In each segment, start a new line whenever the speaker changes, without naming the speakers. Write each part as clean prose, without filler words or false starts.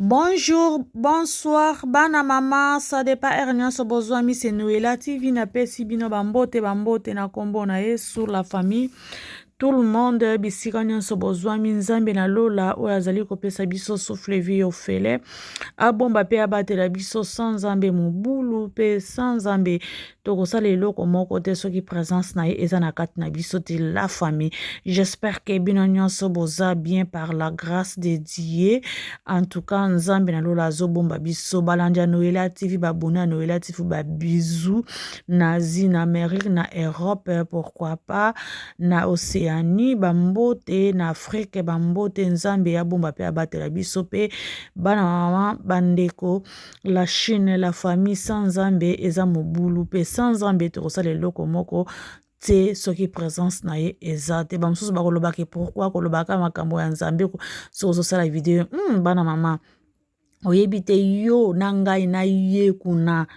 Bonjour, bonsoir, bana mama, ça dépend nyonso bozwa mi c'est Noëlla TV na pesi bino bambote na kombo na ye sur la famille. Tout le monde bisika nyonso bozwa mi nzambe na lola oyo azali kopesa biso souffle vie ofele. Abomba pe abatela biso sans nzambe mobulu pe sans nzambe tokosala eloko moko te soki présence na ye eza na kati na biso te la famille. J'espère que bino nyonso boza bien par la grâce de Dieu. En tout cas nzambe na lola azobomba biso balandi ya Noëlla TV babona Noëlla TV ba bisous na Asie na Amérique na Europe pourquoi pas na Océanie bambote na Afrique bambote nzambe ya bomba pe abatela biso pe bana mama bandeko la Chine la famille sans nzambe eza mobulu pe sans nzambe tokosala eloko moko te soki présence na ye eza te bamosusu bakolobaka pourquoi kolobaka makambo ya nzambe soki ozosala video bana mama oyebi te yo na ngai na ye kuna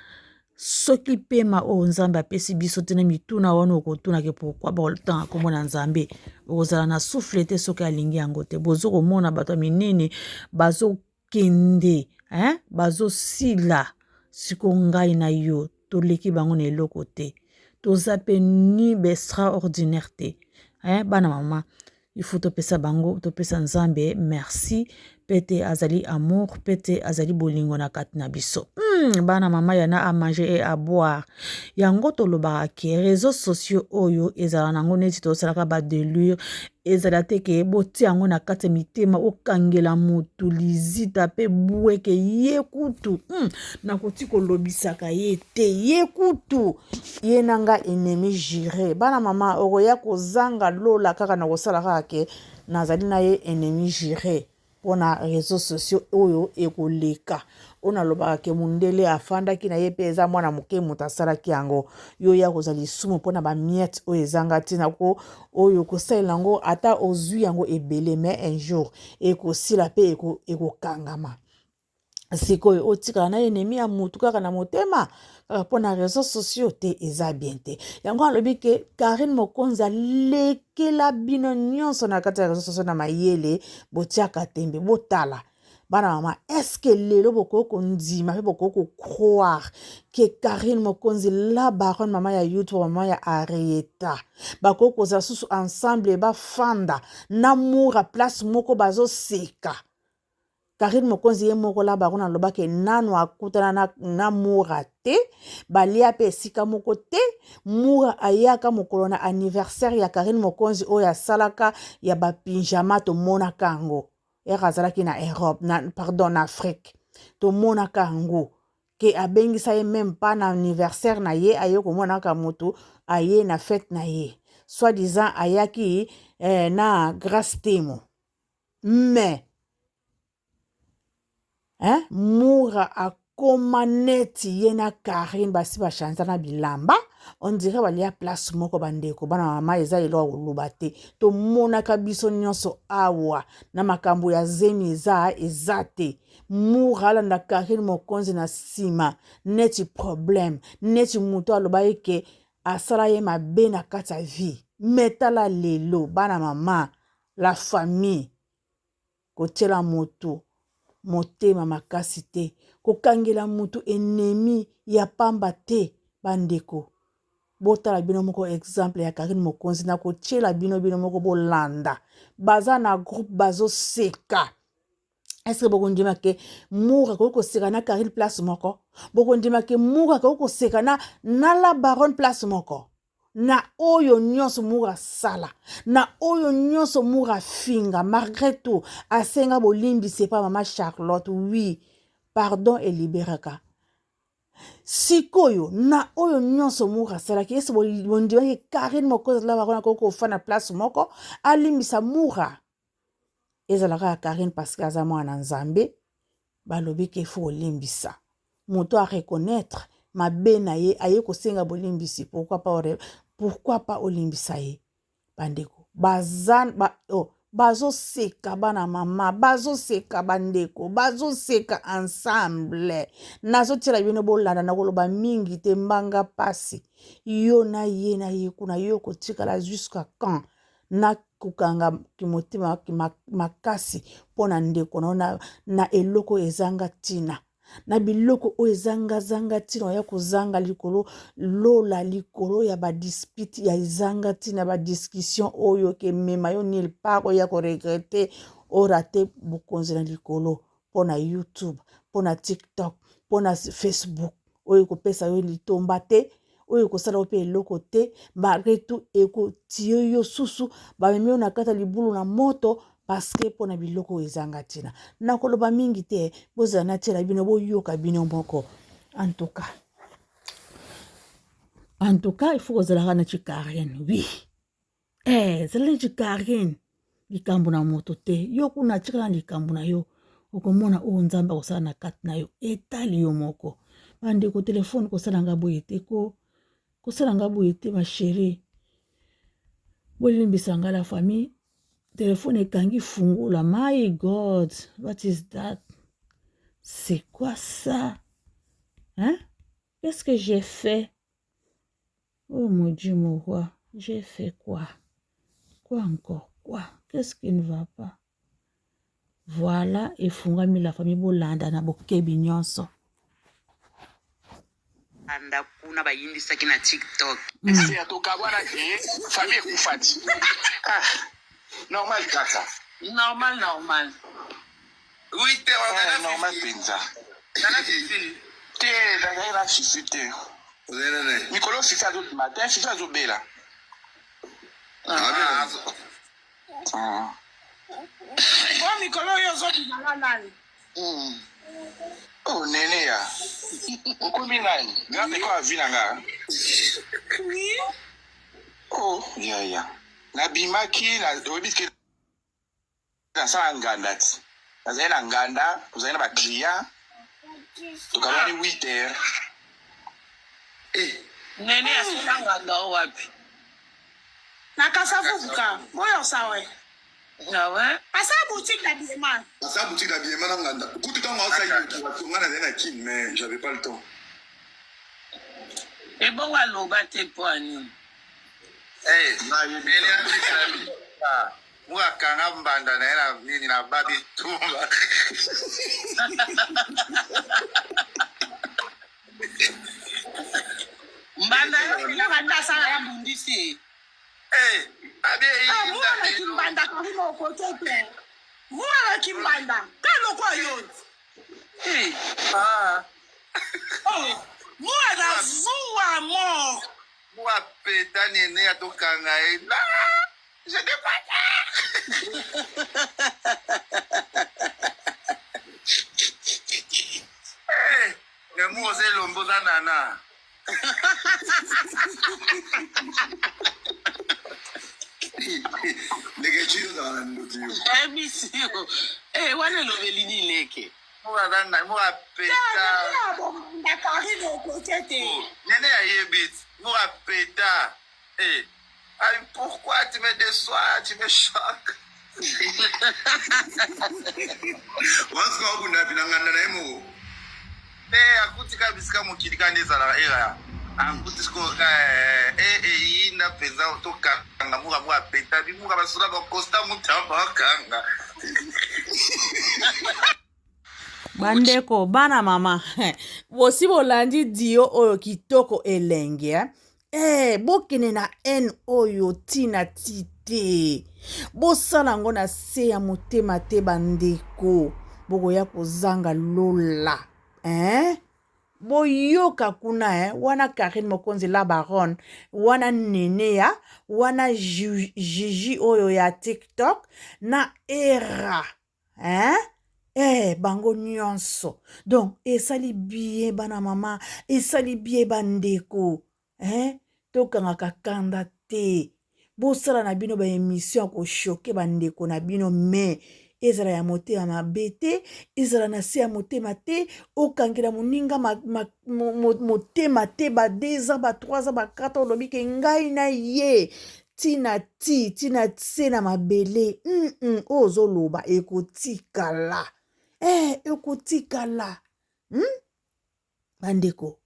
soki pema oyo nzambe apesi biso te na mituna wana okotunake pourquoi bakolotanga kombo na nzambe okozala na souffle te soki alingi yango te bozokomona bato ya minene bazokende bazosila siko ngai na yo toleki bango na eloko te toza pe ni extraordinaire te bana mama il faut topesa bango topesa nzambe merci pete azali amour pete azali bolingo na kati na biso bana mama yana a manger et à boire yango tolobaka ke réseaux sociaux oyo ezala nango neti tosalaka badelure ezala te ke botia yango na kati ya mitema okangela motu lizita pe bweke ye kutu nakoti kolobisaka ye te ye kutu ye nanga ennemi juré bana mama okoya kozanga lola kaka na kosala kaka ke nazali na ye ennemi juré mpona réseaux sociaux oyo ekoleka oyo nalobaka ke mundele afandaki na ye mpe eza mwana moke moto asalaki yango yo ya kozala lisumu mpona bamiete oyo ezanga ntina ko oyo kosalela yango ata ozwi yango ebele mais un jour ekosila mpe ekokangama sikoyo otikala na ennemi ya motu kaka na motema kaka mpona réseaux sociaux te eza bien te yango alobi ke Karine Mokonzi alekela bino nyonso na kati ya réseaux sociaux na mayele botiaka tembe botala bana mama eske lelo bokoki kondima mpe bokoki kokroire ke Karine Mokonzi la baronne mama ya YouTube mama ya Arieta bakoki kozala susu ensemble bafanda na mura place moko bazoseka Karine Mokonzi ye moko la baronne alobaki nano akutana na mura te balia pe esika moko te mura ayaka mokolo na anniversaire ya Karine Mokonzi oyo asalaka ya bapinjama tomonaka yango azalaki na Europe na Afrique tomonaka yango ke abengisa ye même pas na anniversaire na ye aye komonaka motu aye na fête na ye soi-disant ayaki na grâce temo mais mura akoma neti ye na Karine basi bachanza na bilamba on dirait balia place moko bandeko bana mama eza elo koloba te tomonaka biso nyonso awa na makambo ya zemi eza te mura alanda Karine Mokonzi na nsima neti problème neti moto aloba eke asala ye mabe na kati ya vie metala lelo bana mama la famille kotiela moto motema makasi te kokangela mutu ennemi ya pamba te bandeko botala bino moko exemple ya Karine Mokonzi na kotiela bino moko bolanda baza na groupe bazoseka est-ce que bokondima ke mura koseka na Karine place moko bokondima ke mura koseka na la baronne place moko na oyo nyonso mura sala na oyo nyonso mura finga malgré tout asenga bolimbisi pa mama Charlotte oui pardon et libéraka sikoyo na oyo nyonso mura sala ki ese bondima ke Karine Mokonzi la bakona kofa na place moko alimbisa mura ezalaka ya Karine parce que aza mwana nzambe balobi ke fo olimbisa moto a reconnaître mabe na ye aye kosenga bolimbisi pourquoi pas olimbisa ye bandeko bazoseka bana mama bazoseka bandeko bazoseka ensemble nazotiela bino bolanda na koloba mingi te mbanga pasi yo na ye kuna yo kotikala jusqu'à quand na kukanga kimotima makasi pona ndeko na eloko ezanga tina na biloko o ezanga tina ya kozanga likolo lola likolo ya ba dispute ya ezanga tina ba discussion oyo ke mema yo nil pako ya ko regretter o rate bukonzi na likolo pona YouTube pona TikTok pona Facebook oyo kopesa yo litomba te oyo kosala ope eloko te baretu ekotie yo susu bamemi yo na kata libulu na moto paske pona biloko ezanga tina nakoloba mingi te bozala na tiela bino boyoka bino moko en tout cas il faut kozalaka na chikarien oui zala chikarien likambo na moto te yo kuna tikala likambo na yo okomona o nzamba kosala na kati na yo etali yo moko bandeko telefone kosalanga boye te kosalanga boye te ma chérie bolimbisanga la famille téléphone ekangi fungula my god what is that c'est quoi ça hein qu'est-ce que j'ai fait oh mon Dieu mon roi j'ai fait quoi encore quoi qu'est-ce qui ne va pas voilà efungami la famille bolanda na bokebi nyonso
anda kuna bayindisaki na TikTok.
Si atoka bwana ke famille kufati. Normal kaka.
Normal.
Oui, te normal penza.
Nana fifi.
Te la fifi te. Nicolas fifi azo matin, fifi azo bela.
Bon Nicolas yo zo dinala nani.
Oh nene ya. Okomi nani? Ngate kwa vina nga.
Oui.
Oh, ya. Na bimaki na obiske na sa nganda ti. Nazali na nganda, tozali na ba client. Tukabani 8h.
Nene asila nganda wapi?
Nakasavuka, moyo sawe.
Ouais.
Asa boutique d'habillement.
Asa boutique d'habillement na nganda. Kutu tango asa yoki watungana na kin mais j'avais pas le temps.
Et bon waloba te poani.
Na yebele ya. Muka kanga mbanda na ena nini na babi tumba.
Mbanda yo banda sana ya bundisi.
Abe
Mwana kimbanda kahima okotote. Mwana kimbanda. Kano kwa yote. Mwana zuwa mo.
Muka peta nene ya tokanga ena. Je ne ne mose lombo za nana.
Nege chido da ndoto yo.
Emisio. Wane lovelini leke.
Muka peta.
Nakahima okotote.
Nene ya yebit. Muka peta. Pourquoi tu me déçois, tu me choques?
Wanska wabu na binanganda na emo.
Akuti kabisika mukidika ndezala era. Akuti sko ina penza toka kanga muka peta bi muka basura ba costa mutamba kanga.
bandeko bana mama bosi bolandi dio oyo kitoko elenge bokene na en oyo tina tite bosala yango na se ya motema te bandeko bokoya kozanga lola boyoka kuna wana Karine Mokonzi la baronne wana Nenea wana Gigi oyo ya TikTok na era bango nyonso donc esali bien bana mama esali bien bandeko tokangaka kanda te bosala na bino ba émission ko choquer bandeko na bino mais ezala ya motema mabe te ezala na se ya motema te okangela moninga motema te ba 2 ans ba 3 ans ba 4 ans olobi ke ngai na ye tina se na mabele ozoloba ekotikala ekotikala bandeko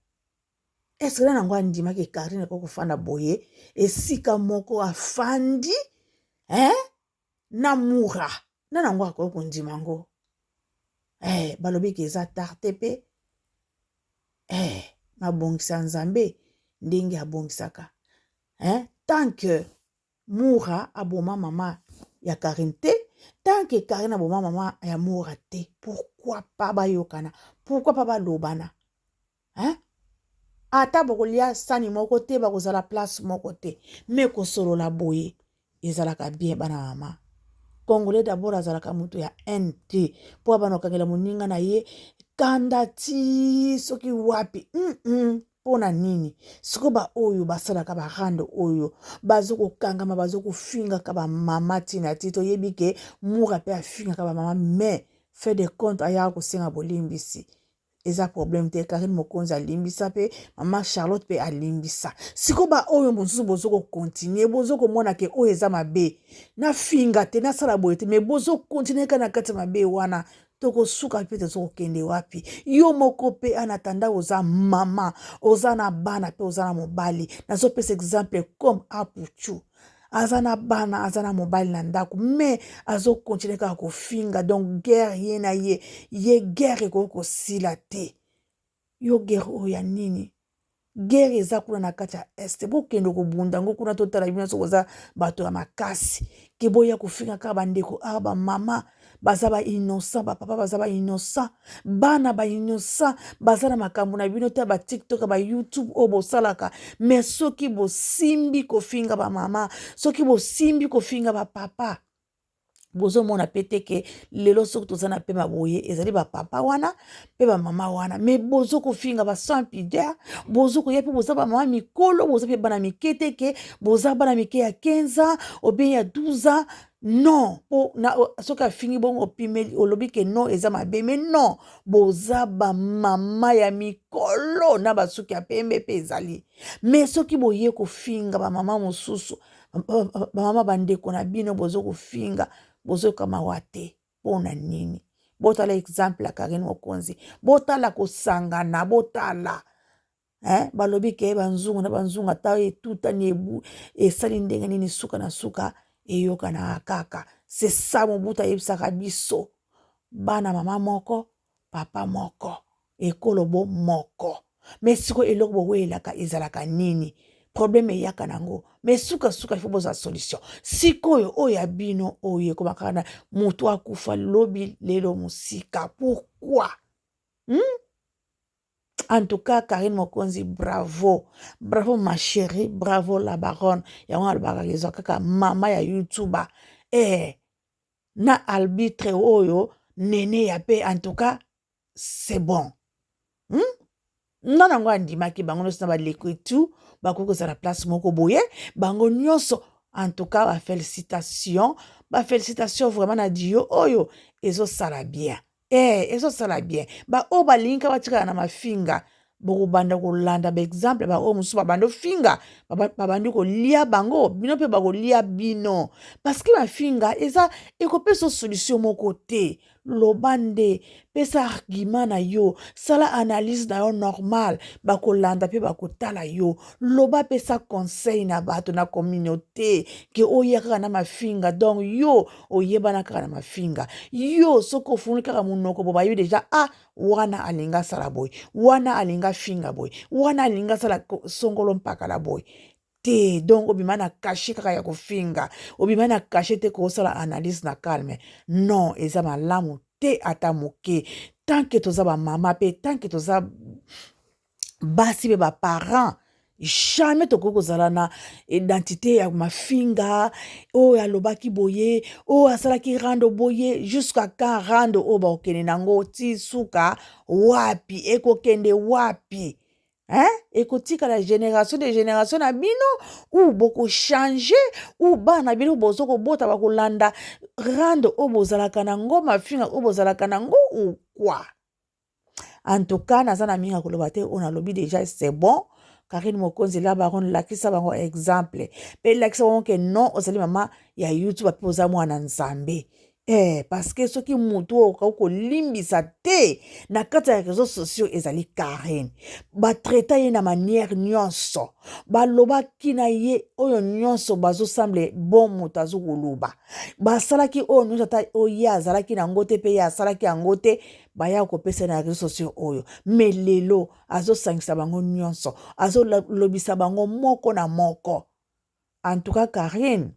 est-ce que nango andimaki Karine po kofanda boye esika moko afandi na mura na nango akoki kondima yango balobi ke eza tarte mpe mabongisa nzambe ndenge abongisaka tant que mura aboma mama ya Karine te, tant que Karine aboma mama ya mura te, pourquoi pas bayokana, pourquoi pas balobana ata bokolia sani moko te bakozala place moko te me kosolola boye ezalaka bien bana mama. Congolais d'abord azalaka mutu ya NT po abana kangela moninga na ye kanda ti soki wapi pona nini siko ba oyo basalaka barando oyo bazoko kangama bazoko finga ka ba mama tina tito yebi ke mura pe afinga ka ba mama mais fait de compte aya ko senga bolimbisi eza problème te Karine Mokonzi alimbisa pe mama Charlotte pe alimbisa siko ba oyo mosusu bozoko continuer bozoko mona ke oyo eza mabe na finga te na sala boye te mais bozoko continuer kana kati mabe wana toko suka pe toko kende wapi yo moko pe anatanda oza mama oza na bana pe oza na mobali nazo pesa exemple comme apuchu azana bana azana mobali na ndako mais azo continuer kaka kofinga donc guerre ye na ye guerre ko sila te yo guerre oya nini guerre eza kuna na kati ya este bokende kobunda ngo kuna totala bino sokoza bato ya makasi ke boya kofinga kaka bandeko ba mama baza ba innocent ba papa baza ba innocent bana ba innocent baza na makambo na bino te ba TikTok ba YouTube o bosalaka mais soki bosimbi kofinga ba mama soki bosimbi kofinga ba papa bozo mona pete ke lelo soki tozana pe maboye ezali ba papa wana pe ba mama wana mais bozo kofinga ba sans pudeur bozo ko yepe boza ba mama mikolo boza pe bana mikete ke boza bana mike ya 15 ans ou bien ya 12 ans non po na soki afingi bongo opimeli olobi ke non eza mabe mais non boza ba mama ya mikolo na basuki ya pembe pe ezali mais soki boye kofinga ba mama mosusu ba mama bandeko na bino bozo kofinga bozo kama wate pona nini botala exemple la Karine Mokonzi botala kosangana botala balobi ke banzungu na banzungu ata etuta ni ebu esali ndenge nini suka na suka eyoka na kaka c'est ça mobuta yebisaka biso bana mama moko papa moko ekolobo moko mais siko eloko bowelaka ezalaka nini problème eyaka nango mais suka il faut boza solution sikoyo oyo abino oyo komakana mutu akufa lobi lelo musika pourquoi en tout cas Karine Mokonzi bravo ma chérie bravo la baronne ya wana alobaka kaka mama ya YouTuber na arbitre oyo nene ya pe en tout cas c'est bon non nango andimaki bango nyonso na baleko etu bakoki kozala place moko boye bango nyonso en tout cas bafélicitation vraiment na dio oyo ezosala bien ezosala bien baoyo balingi ka batikala na mafinga bokobanda kolanda baexemple baoyo mosusu babandi ofinga babandi kolia bango bino mpe bakolia bino parceke mafinga eza ekopesa solution moko te loba nde pesa argument na yo sala analyse na yo normal bakolanda mpe bakotala yo loba pesa conseil na bato na communauté ke oya kaka na mafinga donc yo oyebana kaka na mafinga yo soki ofungoli kaka monoko bo bayo deja wana alinga sala boy wana alinga finga boy wana alinga sala songolo mpaka la boy te donc obima na caché kaka ya kofinga obima na caché te kosala analyse na calme non eza malamu te ata moke tant que toza ba mama pe tant que toza basi be ba parents jamais tokoki kozala na identité ya mafinga oyo alobaki boye oyo asalaki rando boye jusqu'à quand rando oyo bakokende nango ti suka wapi ekokende wapi ekotikala génération de génération na bino ou bokochange ou bana bino bozokobota bakolanda rando oyo bozalaka nango mafinga oyo bozalaka nango ou quoi en tout cas naza na mingi koloba te oyo nalobi déjà c'est bon Karine Mokonzi la baronne lakisa bango exemple pe lakisa bango ke non ozali mama ya YouTube pe oza mwana nzambe parce que soki mutu okoki kolimbisa te na kati ya réseaux sociaux ezali Karen batraita ye na manière nyonso balobaki na ye oyo nyonso bazosemble bon moto azokoloba basalaki oyo nyonso ata oye azalaki nango te mpe ye asalaki yango te baya kopesa na réseaux sociaux oyo me lelo azosangisa bango nyonso azolobisa bango moko na moko en tout cas Karen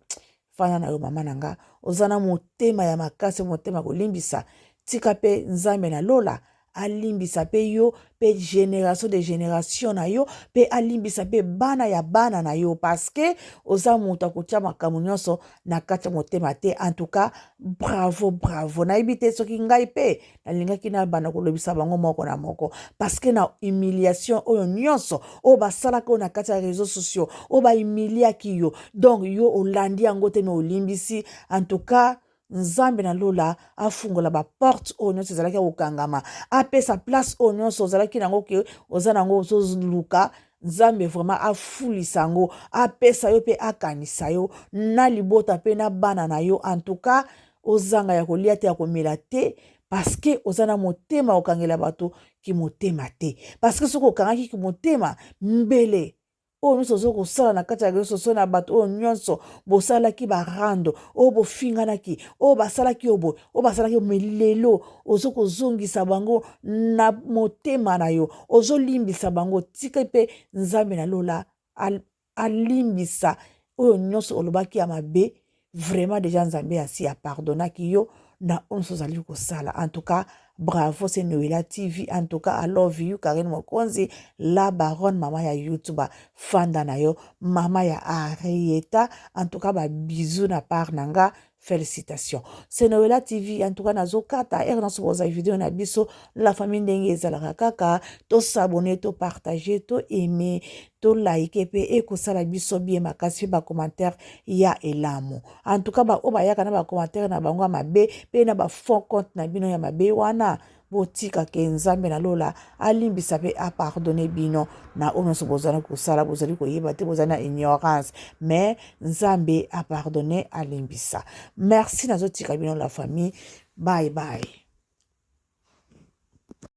fana na yo mama nanga ozana motema ya makasi motema kolimbisa tika pe nzambe na lola alimbisa pe yo pe génération de génération na yo pe alimbisa pe bana ya bana na yo parce que oza moto akotia makambo nyonso na kati ya motema te en tout cas bravo nayebi te soki ngai pe nalingaki na bana kolobisa bango moko na moko parce que na humiliation oyo nyonso oyo basalaka na kati ya réseaux sociaux oyo bahumiliaki yo donc yo olandi yango te me olimbisi en tout cas nzambe na lola afungola baporte oyo nyonso ezalaki kokangama apesa place oyo nyonso ozalaki nango ke oza nango ozoluka nzambe vraiment afulisa yango apesa yo mpe akanisa yo na libota mpe na bana na yo en tout cas ozanga ya kolia te ya komela te parce que oza na motema okangela bato ki motema te parce que soki okangaki ki motema mbele oyo nyonso ozokosala na kati ya réseaux sociaux na bato oyo nyonso bosalaki barando oyo bofinganaki oyo basalaki oyo basalaki lelo ozokozongisa bango na motema na yo ozolimbisa bango tika mpe nzambe na lola alimbisa oyo nyonso olobaki ya mabe vraiment déjà nzambe asi apardonaki yo na onso ozali kosala en tout cas bravo c'est Noela TV en tout cas I love you Karen Mokonzi la baronne mama ya YouTube fanda na yo mama ya Arieta en tout cas ba bisous na part nanga félicitations c'est Noela TV en tout cas nazokata ernaso boza vidéo na biso la famille ndenge ezalaka kaka to s'abonner to partager to aimer to like pe ekosala biso bien makasi ba commentaire ya elamo en tout cas ba obayaka na ba commentaire na bango mabe pe na ba fond compte na bino ya mabe wana botika ke nzambe na lola alimbisa pe apardonner bino na onoso bozana kosala bozali koyeba te bozana ignorance mais nzambe apardonner alimbisa merci nazotika bino la famille bye bye